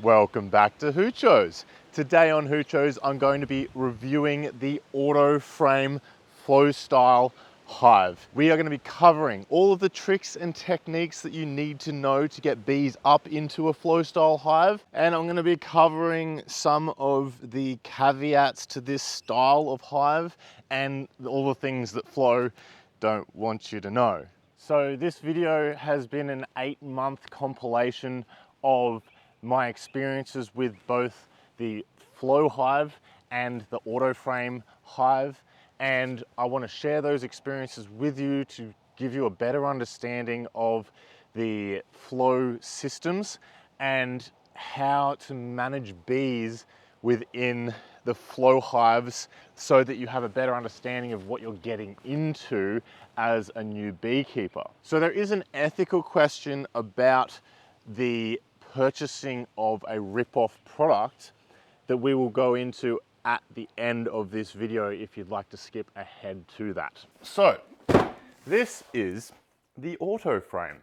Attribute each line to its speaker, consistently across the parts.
Speaker 1: Welcome back to Hoochos. Today on Hoochos, I'm going to be reviewing the autoframe flow style hive. We are going to be covering all of the tricks and techniques that you need to know to get bees up into a flow style hive. And I'm going to be covering some of the caveats to this style of hive and all the things that Flow don't want you to know. So this video has been an 8-month compilation of my experiences with both the Flow hive and the autoframe hive, and I want to share those experiences with you to give you a better understanding of the flow systems and how to manage bees within the flow hives so that you have a better understanding of what you're getting into as a new beekeeper. So there is an ethical question about the purchasing of a rip-off product that we will go into at the end of this video if you'd like to skip ahead to that. So this is the autoframe.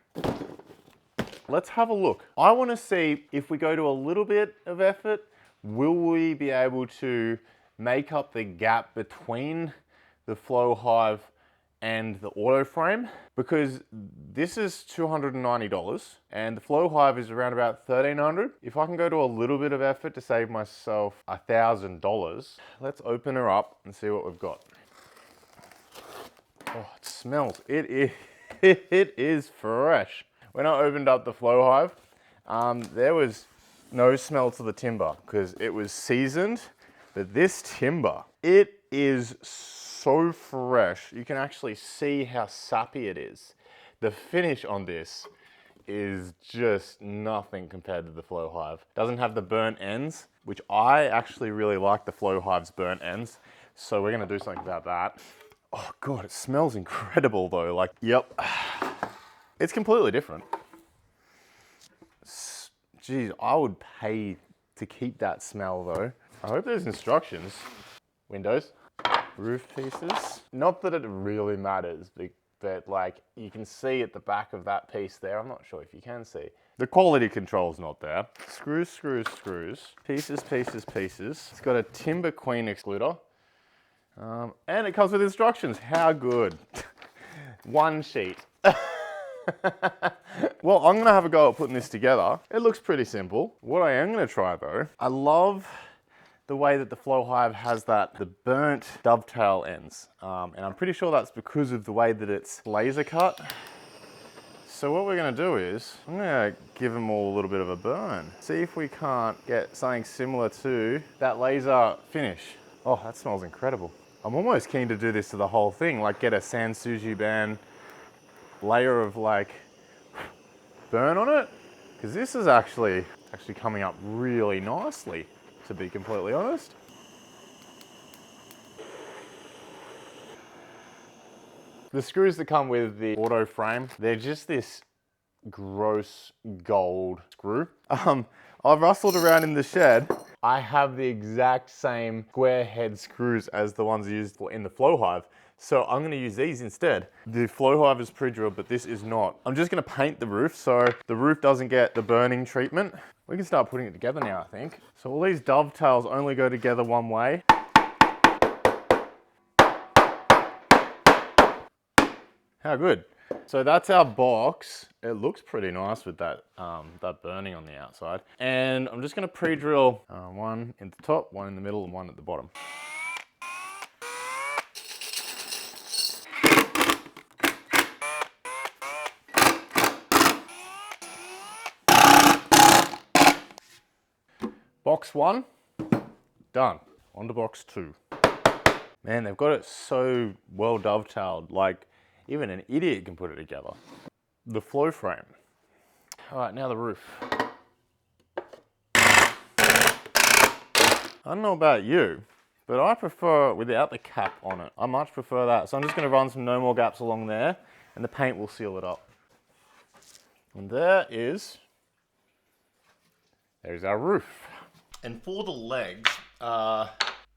Speaker 1: Let's have a look. I want to see if we go to a little bit of effort, will we be able to make up the gap between the flow hive and the autoframe, because this is $290 and the flow hive is around about $1,300. If I can go to a little bit of effort to save myself $1,000, let's open her up and see what we've got. Oh, it smells. It is fresh. When I opened up the flow hive, there was no smell to the timber because it was seasoned, but this timber, it is so fresh. You can actually see how sappy it is. The finish on this is just nothing compared to the flow hive. Doesn't have the burnt ends, which I actually really like the flow hive's burnt ends. So we're gonna do something about that. Oh God, it smells incredible though. Like, yep. It's completely different. Geez, I would pay to keep that smell though. I hope there's instructions. Windows. Roof pieces. Not that it really matters, but like you can see at the back of that piece there, I'm not sure if you can see. The quality control's not there. Screws, screws, screws. Pieces, pieces, pieces. It's got a timber queen excluder. And it comes with instructions. How good. One sheet. Well, I'm gonna have a go at putting this together. It looks pretty simple. What I am gonna try though, I love the way that the flow hive has the burnt dovetail ends. And I'm pretty sure that's because of the way that it's laser cut. So what we're gonna do is, I'm gonna give them all a little bit of a burn. See if we can't get something similar to that laser finish. Oh, that smells incredible. I'm almost keen to do this to the whole thing, like get a Sansuji band layer of like burn on it. Because this is actually coming up really nicely, to be completely honest. The screws that come with the auto frame, they're just this gross gold screw. I've rustled around in the shed. I have the exact same square head screws as the ones used in the flow hive. So I'm gonna use these instead. The flow hive is pre-drilled, but this is not. I'm just gonna paint the roof so the roof doesn't get the burning treatment. We can start putting it together now, I think. So all these dovetails only go together one way. How good. So that's our box. It looks pretty nice with that, that burning on the outside. And I'm just gonna pre-drill one in the top, one in the middle, and one at the bottom. Box 1, done. On to box 2. Man, they've got it so well dovetailed, like even an idiot can put it together. The flow frame. All right, now the roof. I don't know about you, but I prefer without the cap on it. I much prefer that. So I'm just gonna run some no more gaps along there and the paint will seal it up. And there's our roof. And for the legs,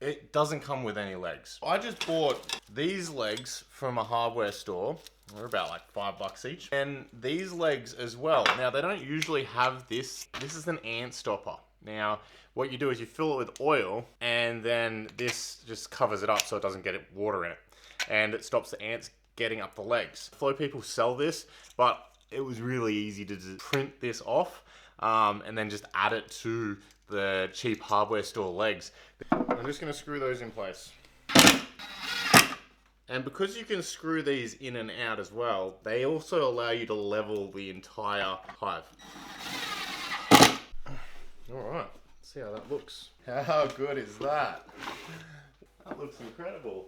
Speaker 1: it doesn't come with any legs. I just bought these legs from a hardware store. They're about like $5 each. And these legs as well. Now they don't usually have this. This is an ant stopper. Now, what you do is you fill it with oil and then this just covers it up so it doesn't get water in it. And it stops the ants getting up the legs. Flow people sell this, but it was really easy to just print this off and then just add it to the cheap hardware store legs. I'm just gonna screw those in place. And because you can screw these in and out as well, they also allow you to level the entire hive. All right, let's see how that looks. How good is that? That looks incredible.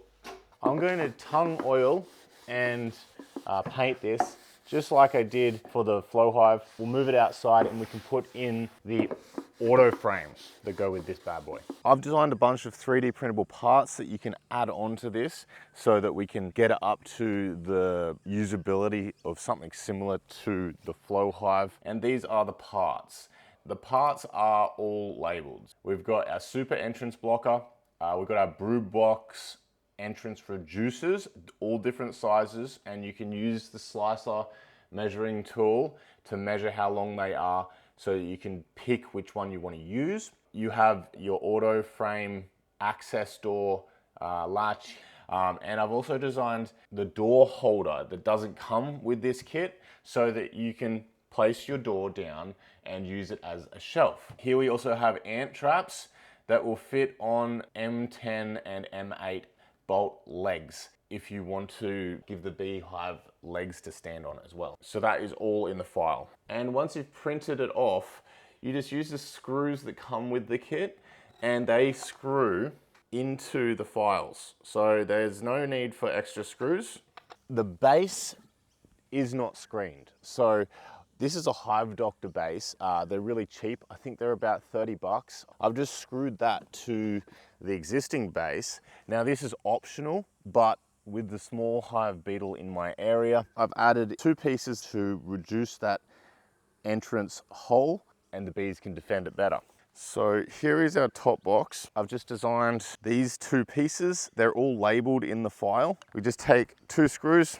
Speaker 1: I'm going to tongue oil and paint this just like I did for the flow hive. We'll move it outside and we can put in the auto frames that go with this bad boy. I've designed a bunch of 3D printable parts that you can add onto this so that we can get it up to the usability of something similar to the flow hive. And these are the parts. The parts are all labeled. We've got our super entrance blocker, we've got our brood box entrance reducers, all different sizes, and you can use the slicer measuring tool to measure how long they are so that you can pick which one you want to use. You have your auto frame access door latch, and I've also designed the door holder that doesn't come with this kit so that you can place your door down and use it as a shelf. Here we also have ant traps that will fit on M10 and M8 bolt legs if you want to give the beehive legs to stand on as well. So that is all in the file. And once you've printed it off, you just use the screws that come with the kit and they screw into the files. So there's no need for extra screws. The base is not screened. So this is a Hive Doctor base. They're really cheap. I think they're about $30. I've just screwed that to the existing base. Now this is optional, but with the small hive beetle in my area, I've added 2 pieces to reduce that entrance hole and the bees can defend it better. So here is our top box. I've just designed these 2 pieces. They're all labeled in the file. We just take 2 screws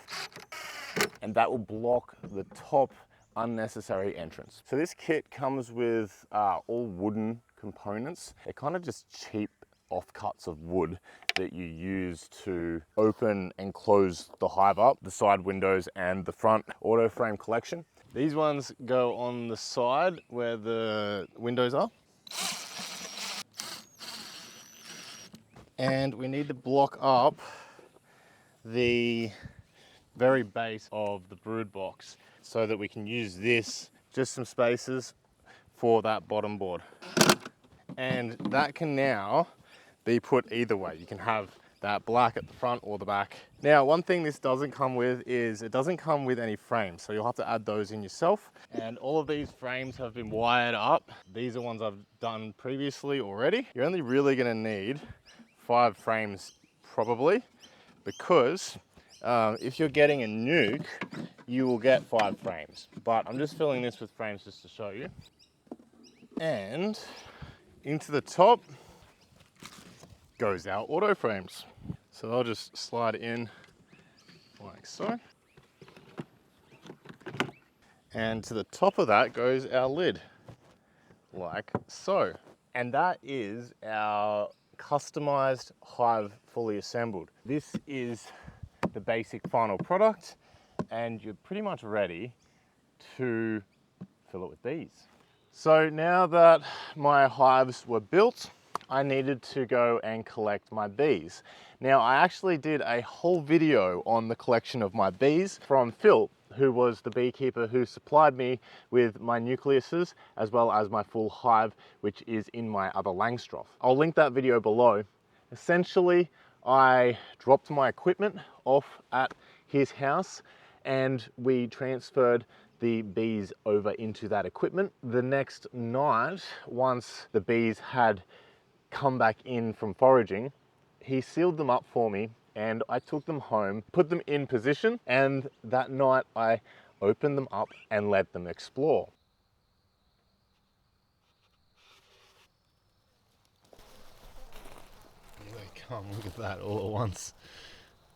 Speaker 1: and that will block the top unnecessary entrance. So this kit comes with all wooden components. They're kind of just cheap offcuts of wood that you use to open and close the hive up, the side windows and the front auto frame collection. These ones go on the side where the windows are. And we need to block up the very base of the brood box so that we can use this, just some spaces for that bottom board. And that can now be put either way. You can have that black at the front or the back. Now, one thing this doesn't come with is it doesn't come with any frames, so you'll have to add those in yourself. And all of these frames have been wired up. These are ones I've done previously already. You're only really gonna need 5 frames probably, because if you're getting a nuke, you will get 5 frames. But I'm just filling this with frames just to show you. And into the top goes our auto frames. So they'll just slide in like so. And to the top of that goes our lid, like so. And that is our customized hive fully assembled. This is the basic final product, and you're pretty much ready to fill it with bees. So now that my hives were built, I needed to go and collect my bees. Now, I actually did a whole video on the collection of my bees from Phil, who was the beekeeper who supplied me with my nucleuses as well as my full hive, which is in my other Langstroth. I'll link that video below. Essentially, I dropped my equipment off at his house and we transferred the bees over into that equipment. The next night, once the bees had come back in from foraging, he sealed them up for me and I took them home, put them in position, and that night I opened them up and let them explore. Here they come, look at that all at once.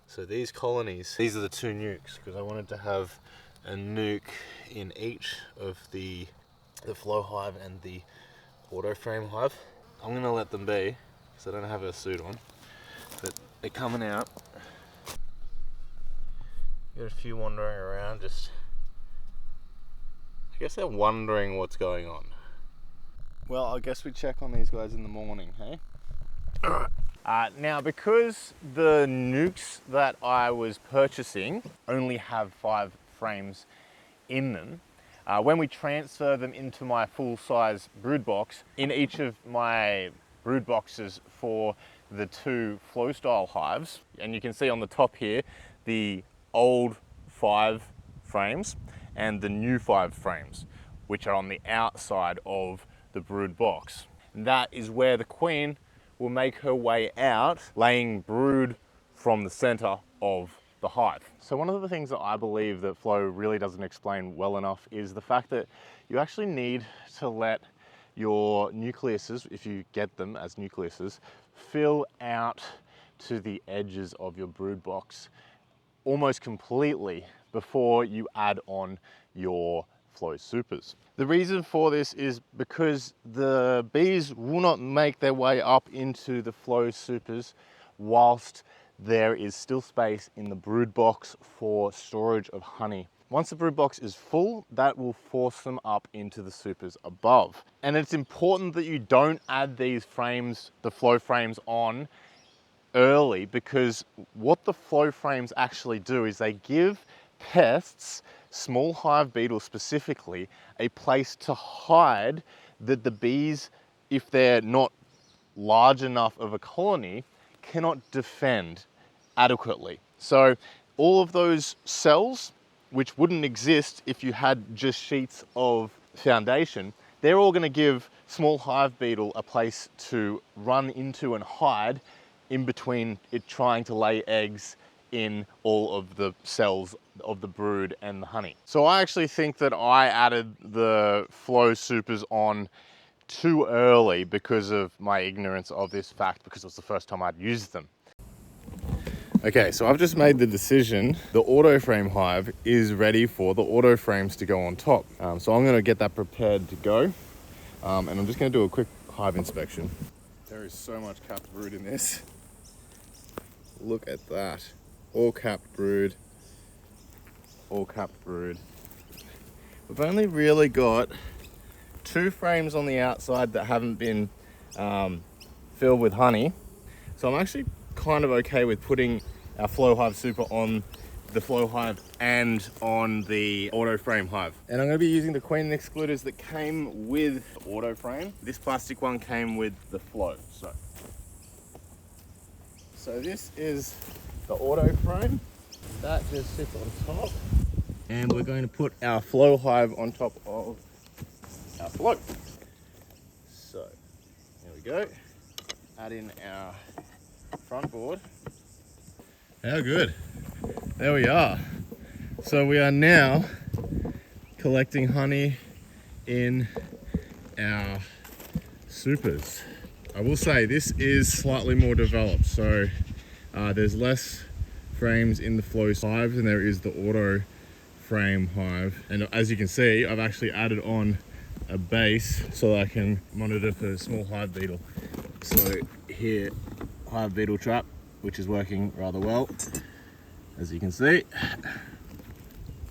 Speaker 1: So these colonies, these are the 2 nukes, because I wanted to have a nuke in each of the flow hive and the auto frame hive. I'm gonna let them be, because I don't have a suit on, but they're coming out. Got a few wandering around, just, I guess they're wondering what's going on. Well, I guess we check on these guys in the morning, hey? Now, because the nukes that I was purchasing only have 5 frames in them, when we transfer them into my full-size brood box, in each of my brood boxes for the 2 flow style hives, and you can see on the top here the old 5 frames and the new 5 frames, which are on the outside of the brood box. And that is where the queen will make her way out, laying brood from the center of the hive. So one of the things that I believe that Flo really doesn't explain well enough is the fact that you actually need to let your nucleuses, if you get them as nucleuses, fill out to the edges of your brood box almost completely before you add on your flow supers. The reason for this is because the bees will not make their way up into the flow supers whilst there is still space in the brood box for storage of honey. Once the brood box is full, that will force them up into the supers above. And it's important that you don't add these frames, the flow frames, on early, because what the flow frames actually do is they give pests, small hive beetles specifically, a place to hide that the bees, if they're not large enough of a colony, cannot defend adequately. So all of those cells, which wouldn't exist if you had just sheets of foundation, they're all going to give small hive beetle a place to run into and hide in between it trying to lay eggs in all of the cells of the brood and the honey. So I actually think that I added the flow supers on too early because of my ignorance of this fact, because it was the first time I'd used them. Okay, so I've just made the decision. The auto frame hive is ready for the auto frames to go on top. So I'm gonna get that prepared to go. And I'm just gonna do a quick hive inspection. There is so much capped brood in this. Look at that. All capped brood. All capped brood. We've only really got 2 frames on the outside that haven't been filled with honey. So I'm actually kind of okay with putting our flow hive super on the flow hive and on the auto frame hive. And I'm going to be using the queen excluders that came with the auto frame. This plastic one came with the flow. So this is the auto frame. That just sits on top. And we're going to put our flow hive on top of our flow. So there we go. Add in our front board. How good. There we are. So we are now collecting honey in our supers. I will say this is slightly more developed, so there's less frames in the flow hive than there is the auto frame hive. And as you can see, I've actually added on a base so that I can monitor for small hive beetle. So here, hive beetle trap, which is working rather well, as you can see.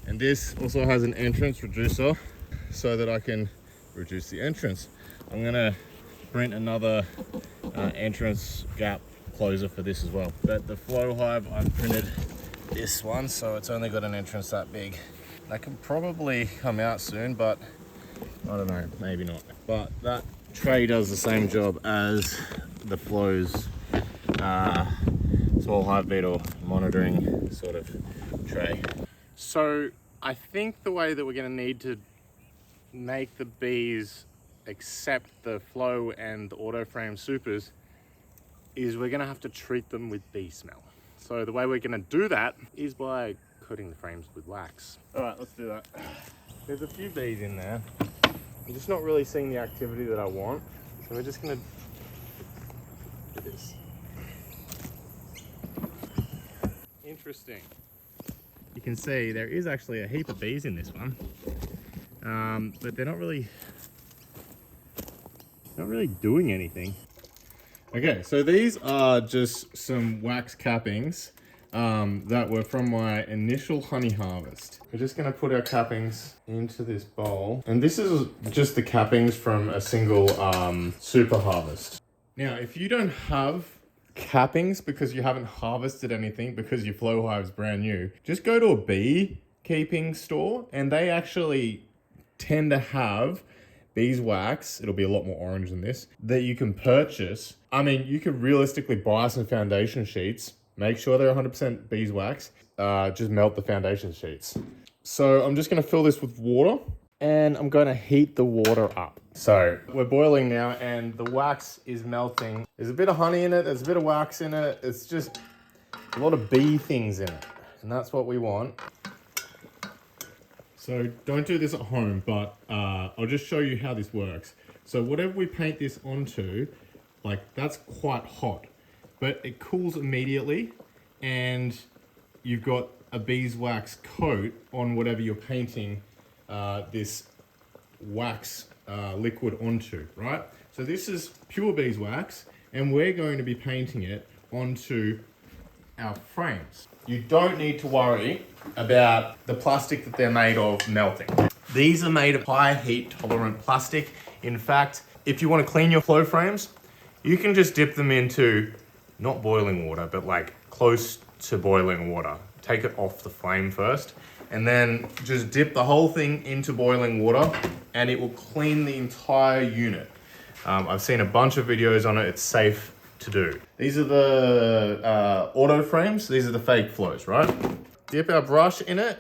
Speaker 1: And this also has an entrance reducer so that I can reduce the entrance. I'm gonna print another entrance gap closer for this as well. But the flow hive, I've printed this one, so it's only got an entrance that big. That can probably come out soon, but I don't know, maybe not. But that tray does the same job as the flows small hive beetle monitoring sort of tray. So I think the way that we're going to need to make the bees accept the flow and the auto frame supers is we're going to have to treat them with bee smell. So the way we're going to do that is by coating the frames with wax. All right, let's do that. There's a few bees in there. I'm just not really seeing the activity that I want. So we're just going to do this. interesting. You can see there is actually a heap of bees in this one, but they're not really doing anything. Okay, so these are just some wax cappings that were from my initial honey harvest. We're just gonna put our cappings into this bowl. And this is just the cappings from a single super harvest. Now, if you don't have cappings because you haven't harvested anything because your flow hive's brand new, just go to a beekeeping store and they actually tend to have beeswax, it'll be a lot more orange than this, that you can purchase. I mean, you could realistically buy some foundation sheets, make sure they're 100% beeswax, just melt the foundation sheets. So I'm just gonna fill this with water and I'm gonna heat the water up. So we're boiling now and the wax is melting. There's a bit of honey in it, there's a bit of wax in it. It's just a lot of bee things in it. And that's what we want. So don't do this at home, but I'll just show you how this works. So whatever we paint this onto, like that's quite hot, but it cools immediately and you've got a beeswax coat on whatever you're painting this wax liquid onto, right? So this is pure beeswax and we're going to be painting it onto our frames. You don't need to worry about the plastic that they're made of melting. These are made of high heat tolerant plastic. In fact, if you want to clean your flow frames, you can just dip them into not boiling water, but like close to boiling water. Take it off the flame first, and then just dip the whole thing into boiling water and it will clean the entire unit. I've seen a bunch of videos on it, it's safe to do. These are the auto frames, these are the fake flows, right? Dip our brush in it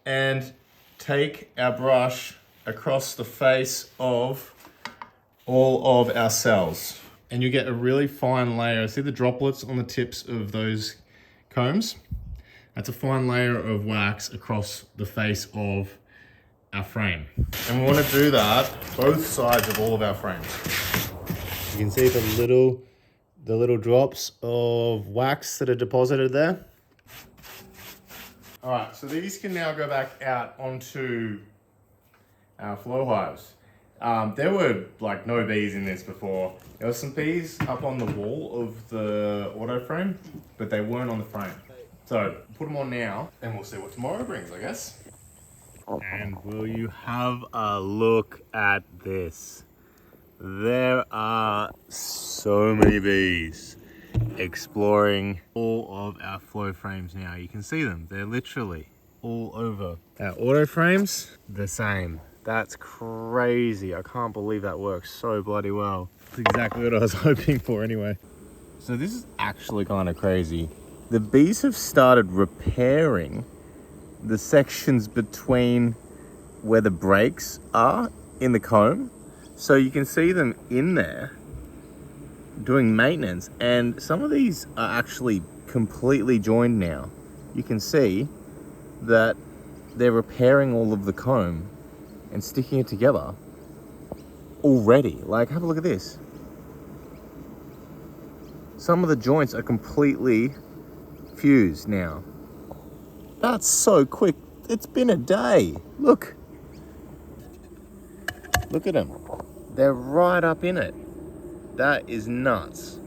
Speaker 1: and take our brush across the face of all of our cells. And you get a really fine layer. See the droplets on the tips of those combs? That's a fine layer of wax across the face of our frame. And we want to do that both sides of all of our frames. You can see the little drops of wax that are deposited there. All right, so these can now go back out onto our flow hives. There were like no bees in this before. There were some bees up on the wall of the auto frame, but they weren't on the frame. So put them on now and we'll see what tomorrow brings, I guess. And will you have a look at this? There are so many bees exploring all of our flow frames now. You can see them, they're literally all over. Our auto frames, the same. That's crazy. I can't believe that works so bloody well. That's exactly what I was hoping for anyway. So this is actually kind of crazy. The bees have started repairing the sections between where the breaks are in the comb. So you can see them in there doing maintenance, and some of these are actually completely joined now. You can see that they're repairing all of the comb and sticking it together already. Like, have a look at this. Some of the joints are completely fused now. That's so quick. It's been a day. Look at them. They're right up in it. That is nuts.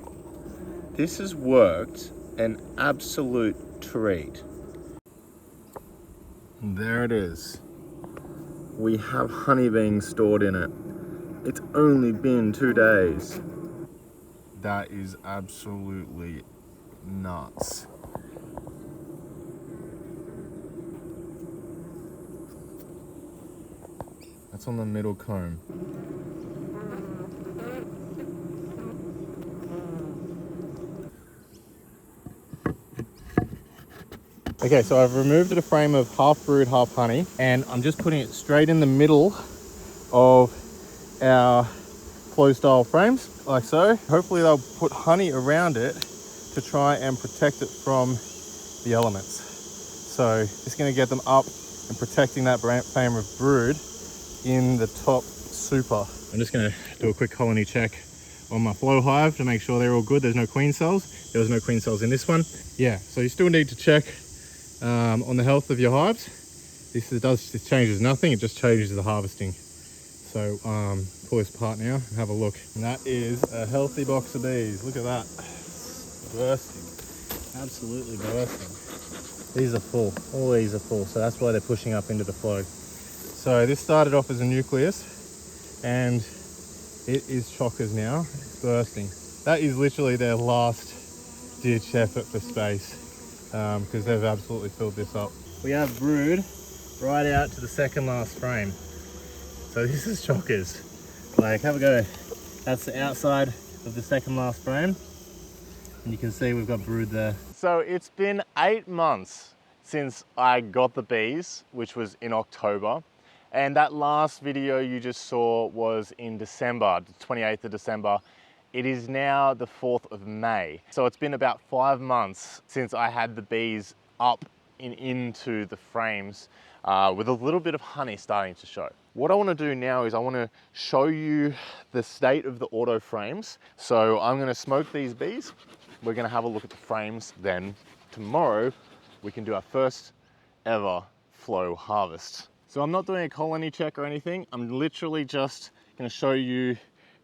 Speaker 1: This has worked an absolute treat. There it is. We have honey being stored in it. It's only been 2 days. That is absolutely nuts. That's on the middle comb. Okay, so I've removed a frame of half brood, half honey, and I'm just putting it straight in the middle of our flow style frames, like so. Hopefully they'll put honey around it to try and protect it from the elements. So just gonna get them up and protecting that frame of brood in the top super. I'm just gonna do a quick colony check on my flow hive to make sure they're all good. There's no queen cells. There was no queen cells in this one. Yeah, so you still need to check on the health of your hives. This changes nothing, it just changes the harvesting. So pull this apart now and have a look. And that is a healthy box of bees. Look at that. Bursting. Absolutely bursting. These are full. All these are full. So that's why they're pushing up into the flow. So this started off as a nucleus and it is chockers now. It's bursting. That is literally their last ditch effort for space because they've absolutely filled this up. We have brood right out to the second last frame. So this is chockers. Like, have a go. That's the outside of the second last frame. And you can see we've got brood there. So it's been 8 months since I got the bees, which was in October. And that last video you just saw was in December, the 28th of December. It is now the 4th of May. So it's been about 5 months since I had the bees up and into the frames with a little bit of honey starting to show. What I want to do now is I want to show you the state of the auto frames. So I'm going to smoke these bees. We're going to have a look at the frames. Then tomorrow we can do our first ever flow harvest. So I'm not doing a colony check or anything. I'm literally just going to show you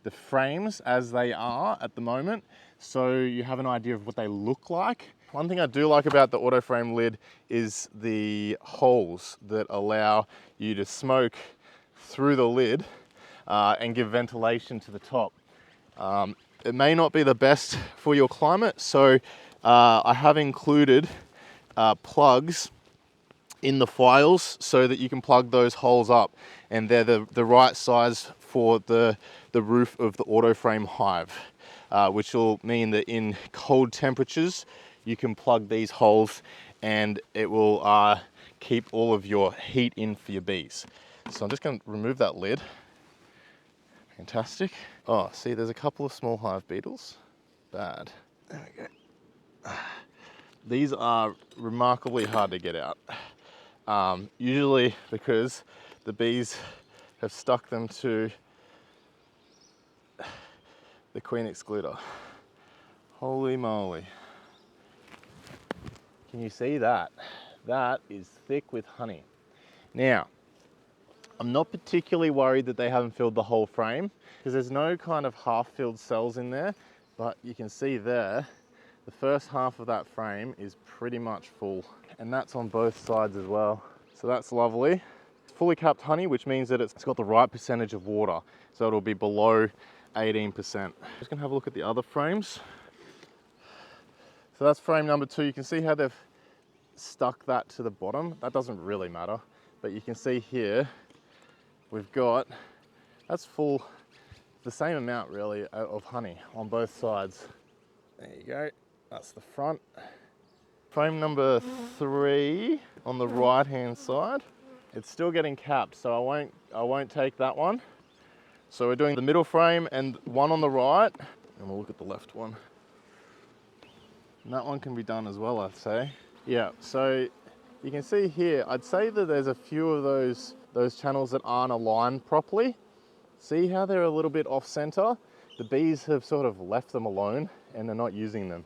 Speaker 1: the frames as they are at the moment, so you have an idea of what they look like. One thing I do like about the auto frame lid is the holes that allow you to smoke through the lid and give ventilation to the top. It may not be the best for your climate, so I have included plugs in the files so that you can plug those holes up, and they're the right size for the roof of the auto frame hive, which will mean that in cold temperatures you can plug these holes and it will keep all of your heat in for your bees. So I'm just going to remove that lid. Fantastic. Oh, see, there's a couple of small hive beetles. Bad. There we go. These are remarkably hard to get out. Usually because the bees have stuck them to the queen excluder. Holy moly. Can you see that? That is thick with honey. Now, I'm not particularly worried that they haven't filled the whole frame because there's no kind of half-filled cells in there, but you can see there, the first half of that frame is pretty much full, and that's on both sides as well. So that's lovely. It's fully capped honey, which means that it's got the right percentage of water, so it'll be below 18%. Just gonna have a look at the other frames. So that's frame number 2. You can see how they've stuck that to the bottom. That doesn't really matter, but you can see here, we've got, that's full, the same amount really of honey on both sides. There you go, that's the front. Frame number 3 on the right hand side, it's still getting capped, so I won't take that one. So we're doing the middle frame and one on the right, and we'll look at the left one. And that one can be done as well, I'd say. Yeah, so you can see here, I'd say that there's a few of those channels that aren't aligned properly. See how they're a little bit off center? The bees have sort of left them alone and they're not using them.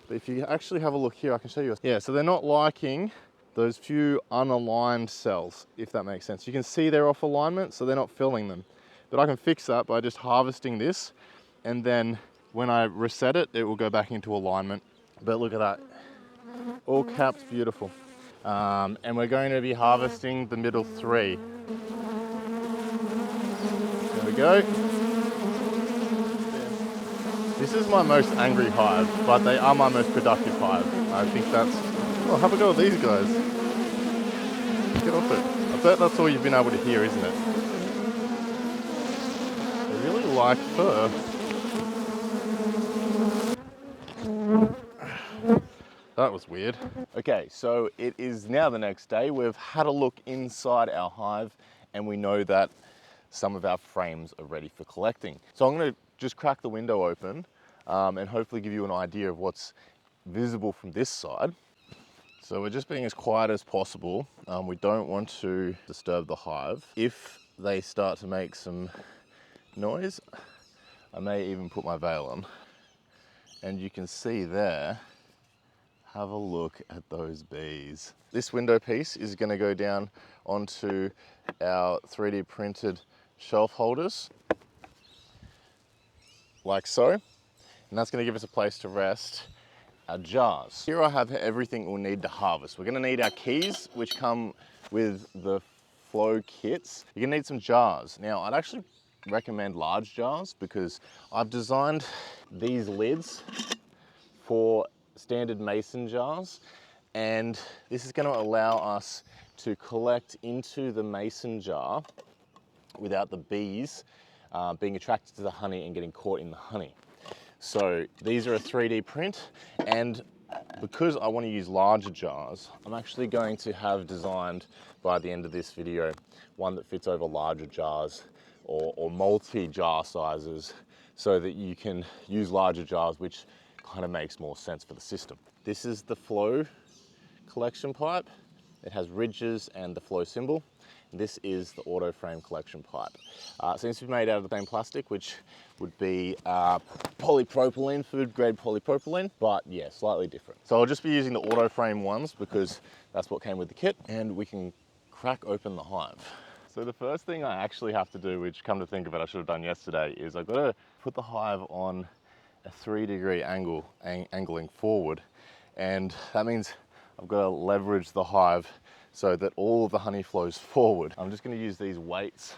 Speaker 1: But if you actually have a look here, I can show you. Yeah, so they're not liking those few unaligned cells, if that makes sense. You can see they're off alignment, so they're not filling them. But I can fix that by just harvesting this, and then when I reset it, it will go back into alignment. But look at that, all capped, beautiful. And we're going to be harvesting the middle 3. There we go. This is my most angry hive, but they are my most productive hive. I think that's, oh, have a go at these guys. Get off it. I bet that's all you've been able to hear, isn't it? They really like fur. That was weird. Okay, so it is now the next day. We've had a look inside our hive and we know that some of our frames are ready for collecting. So I'm gonna just crack the window open and hopefully give you an idea of what's visible from this side. So we're just being as quiet as possible. We don't want to disturb the hive. If they start to make some noise, I may even put my veil on. And you can see there, have a look at those bees. This window piece is going to go down onto our 3D printed shelf holders, like so. And that's going to give us a place to rest our jars. Here I have everything we'll need to harvest. We're going to need our keys, which come with the flow kits. You're going to need some jars. Now, I'd actually recommend large jars because I've designed these lids for standard mason jars, and this is going to allow us to collect into the mason jar without the bees being attracted to the honey and getting caught in the honey. So these are a 3D print, and because I want to use larger jars, I'm actually going to have designed by the end of this video one that fits over larger jars or multi-jar sizes, so that you can use larger jars, which kind of makes more sense for the system. This is the flow collection pipe. It has ridges and the flow symbol. This is the auto frame collection pipe. Seems to be made out of the same plastic, which would be polypropylene, food grade polypropylene, but yeah, slightly different. So I'll just be using the auto frame ones because that's what came with the kit, and we can crack open the hive. So the first thing I actually have to do, which come to think of it, I should have done yesterday, is I've got to put the hive on a 3-degree angle, angling forward. And that means I've got to leverage the hive so that all of the honey flows forward. I'm just going to use these weights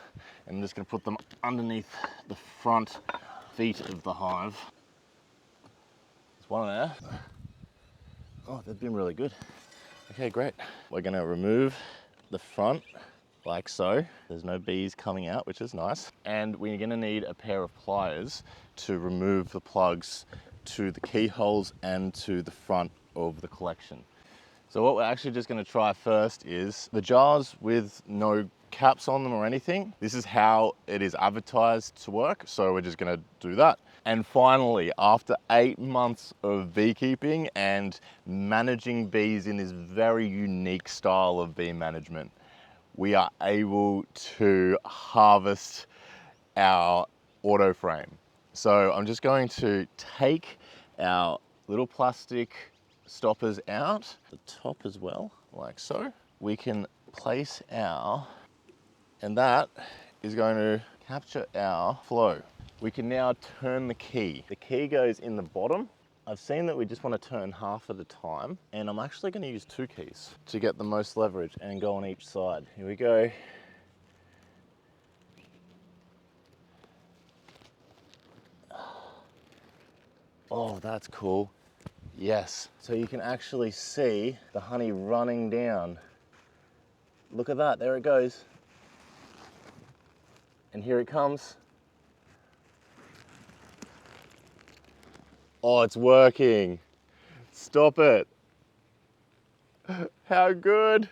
Speaker 1: and I'm just going to put them underneath the front feet of the hive. There's one there. Oh, they've been really good. Okay, great. We're going to remove the front like so. There's no bees coming out, which is nice. And we're going to need a pair of pliers to remove the plugs to the keyholes and to the front of the collection. So what we're actually just going to try first is the jars with no caps on them or anything. This is how it is advertised to work, so we're just going to do that. And finally, after 8 months of beekeeping and managing bees in this very unique style of bee management, we are able to harvest our auto frame. So I'm just going to take our little plastic stoppers out, the top as well, like so. We can place our, and that is going to capture our flow. We can now turn the key. The key goes in the bottom. I've seen that we just want to turn half at a time, and I'm actually going to use 2 keys to get the most leverage and go on each side. Here we go. Oh, that's cool. Yes, so you can actually see the honey running down. Look at that, there it goes. And here it comes. Oh, it's working. Stop it. How good.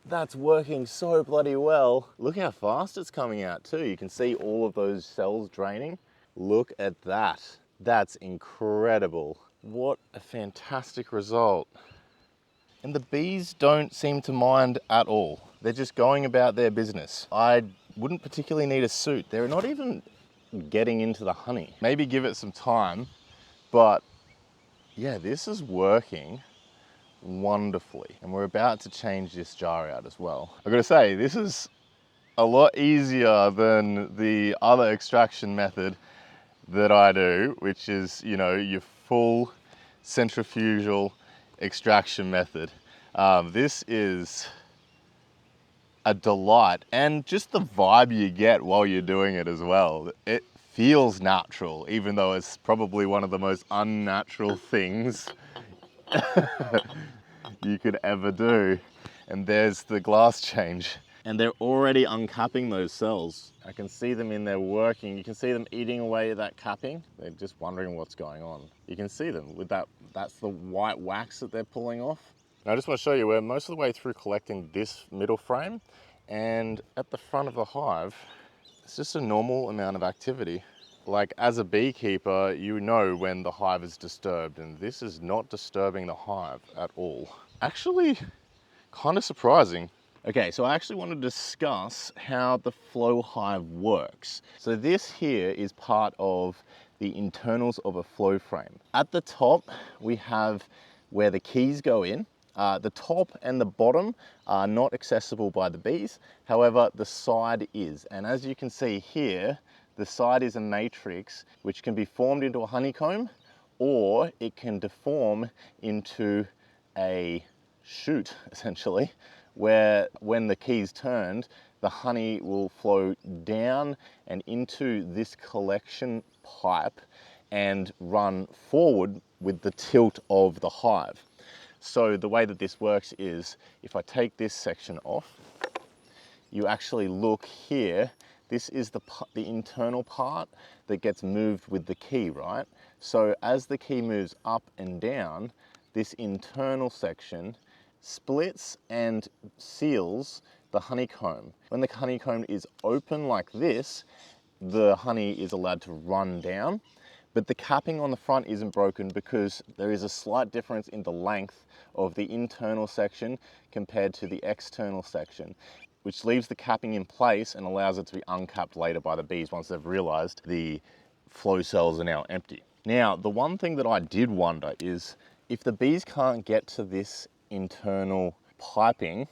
Speaker 1: That's working so bloody well. Look how fast it's coming out too. You can see all of those cells draining. Look at that. That's incredible. What a fantastic result. And the bees don't seem to mind at all. They're just going about their business. I wouldn't particularly need a suit. They're not even getting into the honey. Maybe give it some time, but yeah, this is working wonderfully. And we're about to change this jar out as well. I've got to say, this is a lot easier than the other extraction method that I do, which is, you know, your full centrifugal extraction method. This is a delight, and just the vibe you get while you're doing it as well. It feels natural, even though it's probably one of the most unnatural things you could ever do. And there's the glass change. And they're already uncapping those cells. I can see them in there working. You can see them eating away at that capping. They're just wondering what's going on. You can see them with that, that's the white wax that they're pulling off. And I just want to show you, we're most of the way through collecting this middle frame, and at the front of the hive, it's just a normal amount of activity. Like, as a beekeeper, you know when the hive is disturbed, and this is not disturbing the hive at all. Actually, kind of surprising. Okay, so I actually want to discuss how the flow hive works. So this here is part of the internals of a flow frame. At the top, we have where the keys go in. The top and the bottom are not accessible by the bees. However, the side is. And as you can see here, the side is a matrix which can be formed into a honeycomb, or it can deform into a chute, essentially, where when the key's turned, the honey will flow down and into this collection pipe and run forward with the tilt of the hive. So the way that this works is, if I take this section off, you actually look here, this is the internal part that gets moved with the key, right? So as the key moves up and down, this internal section splits and seals the honeycomb. When the honeycomb is open like this, the honey is allowed to run down, but the capping on the front isn't broken because there is a slight difference in the length of the internal section compared to the external section, which leaves the capping in place and allows it to be uncapped later by the bees once they've realized the flow cells are now empty. Now, the one thing that I did wonder is, if the bees can't get to this internal piping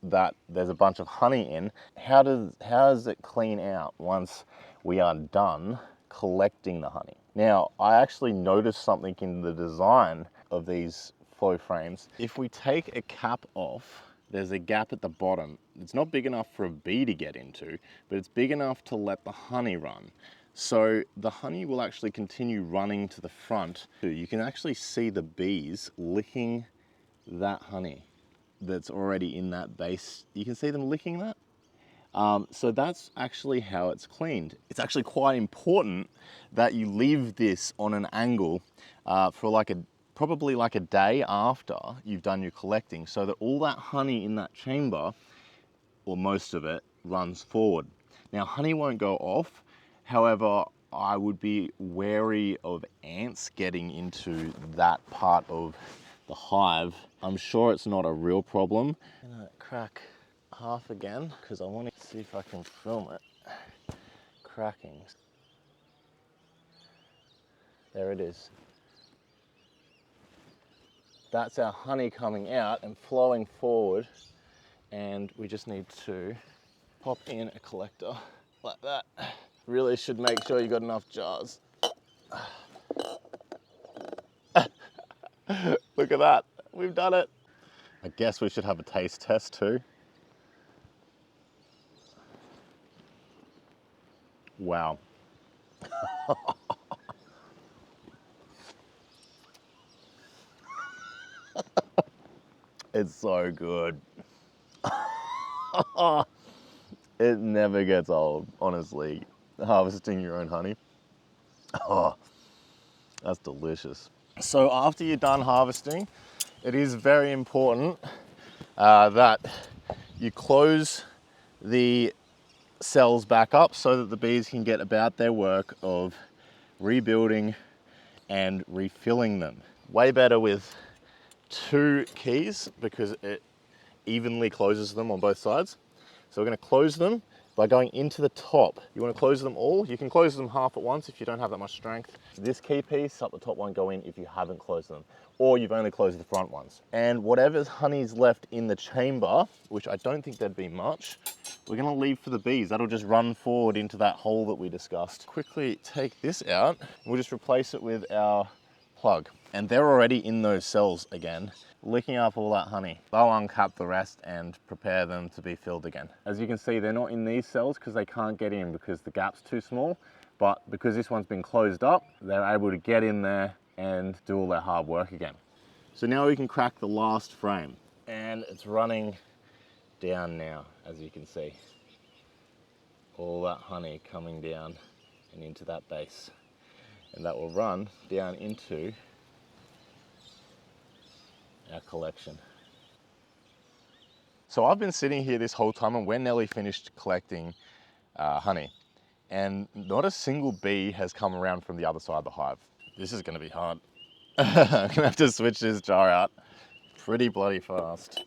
Speaker 1: that there's a bunch of honey in, how does it clean out once we are done collecting the honey? Now, I actually noticed something in the design of these flow frames. If we take a cap off, there's a gap at the bottom. It's not big enough for a bee to get into, but it's big enough to let the honey run. So the honey will actually continue running to the front. You can actually see the bees licking that honey that's already in that base. You can see them licking that. So that's actually how it's cleaned. It's actually quite important that you leave this on an angle for probably like a day after you've done your collecting, so that all that honey in that chamber, or most of it, runs forward. Now, honey won't go off. However, I would be wary of ants getting into that part of the hive. I'm sure it's not a real problem. I'm gonna crack half again because I want to see if I can film it cracking. There it is. That's our honey coming out and flowing forward, and we just need to pop in a collector like that. Really should make sure you got enough jars. Look at that, we've done it. I guess we should have a taste test too. Wow. It's so good. It never gets old, honestly, harvesting your own honey. Oh, that's delicious. So after you're done harvesting, it is very important that you close the cells back up so that the bees can get about their work of rebuilding and refilling them. Way better with 2 keys because it evenly closes them on both sides. So we're going to close them by going into the top. You want to close them all? You can close them half at once if you don't have that much strength. This key piece up the top won't go in if you haven't closed them, or you've only closed the front ones. And whatever honey's left in the chamber, which I don't think there'd be much, we're going to leave for the bees. That'll just run forward into that hole that we discussed. Quickly take this out. We'll just replace it with our plug. And they're already in those cells again, licking up all that honey. They'll uncap the rest and prepare them to be filled again. As you can see, they're not in these cells because they can't get in because the gap's too small, but because this one's been closed up, they're able to get in there and do all their hard work again. So now we can crack the last frame, and it's running down now, as you can see. All that honey coming down and into that base. And that will run down into our collection. So I've been sitting here this whole time and we're nearly finished collecting honey, and not a single bee has come around from the other side of the hive. This is going to be hard. I'm going to have to switch this jar out pretty bloody fast.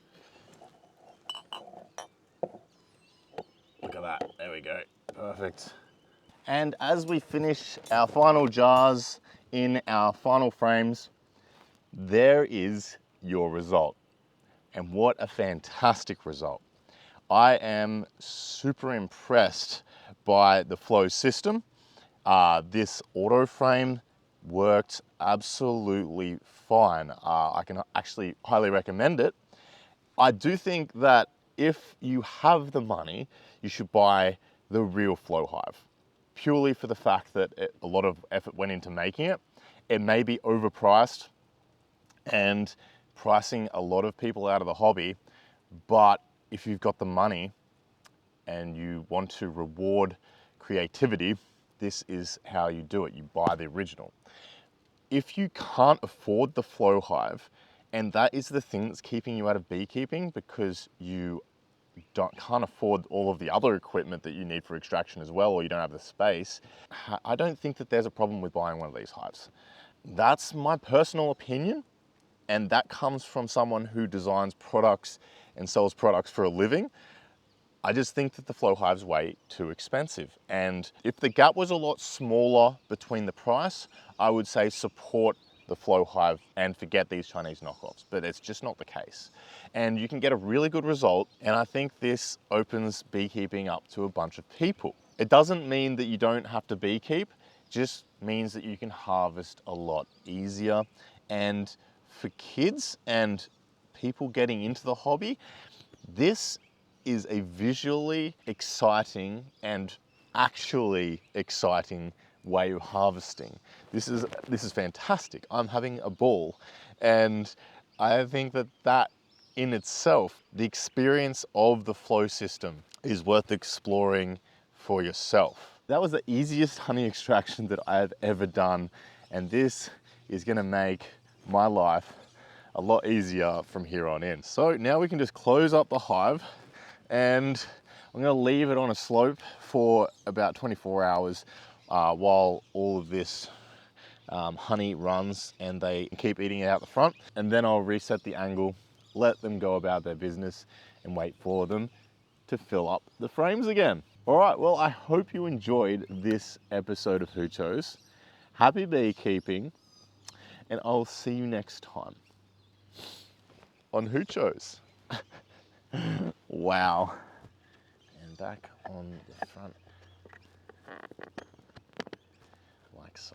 Speaker 1: There we go, perfect. And as we finish our final jars in our final frames, there is your result. And what a fantastic result. I am super impressed by the flow system. This auto frame worked absolutely fine. I can actually highly recommend it. I do think that if you have the money, you should buy the real flow hive, purely for the fact that a lot of effort went into making it. It may be overpriced and pricing a lot of people out of the hobby, but if you've got the money and you want to reward creativity, this is how you do it. You buy the original. If you can't afford the flow hive, and that is the thing that's keeping you out of beekeeping because you can't afford all of the other equipment that you need for extraction as well, or you don't have the space, I don't think that there's a problem with buying one of these hives. That's my personal opinion, and that comes from someone who designs products and sells products for a living. I just think that the flow hive's way too expensive. And if the gap was a lot smaller between the price, I would say support the flow hive and forget these Chinese knockoffs, but it's just not the case. And you can get a really good result, and I think this opens beekeeping up to a bunch of people. It doesn't mean that you don't have to beekeep, it just means that you can harvest a lot easier. And for kids and people getting into the hobby, this is a visually exciting and actually exciting way of harvesting. This is fantastic. I'm having a ball, and I think that in itself, the experience of the flow system is worth exploring for yourself. That was the easiest honey extraction that I have ever done, and this is going to make my life a lot easier from here on in. So now we can just close up the hive, and I'm going to leave it on a slope for about 24 hours while all of this honey runs and they keep eating it out the front. And then I'll reset the angle, let them go about their business, and wait for them to fill up the frames again. All right, well, I hope you enjoyed this episode of Hoochos. Happy beekeeping, and I'll see you next time on Hoochos. Wow. And back on the front, like so.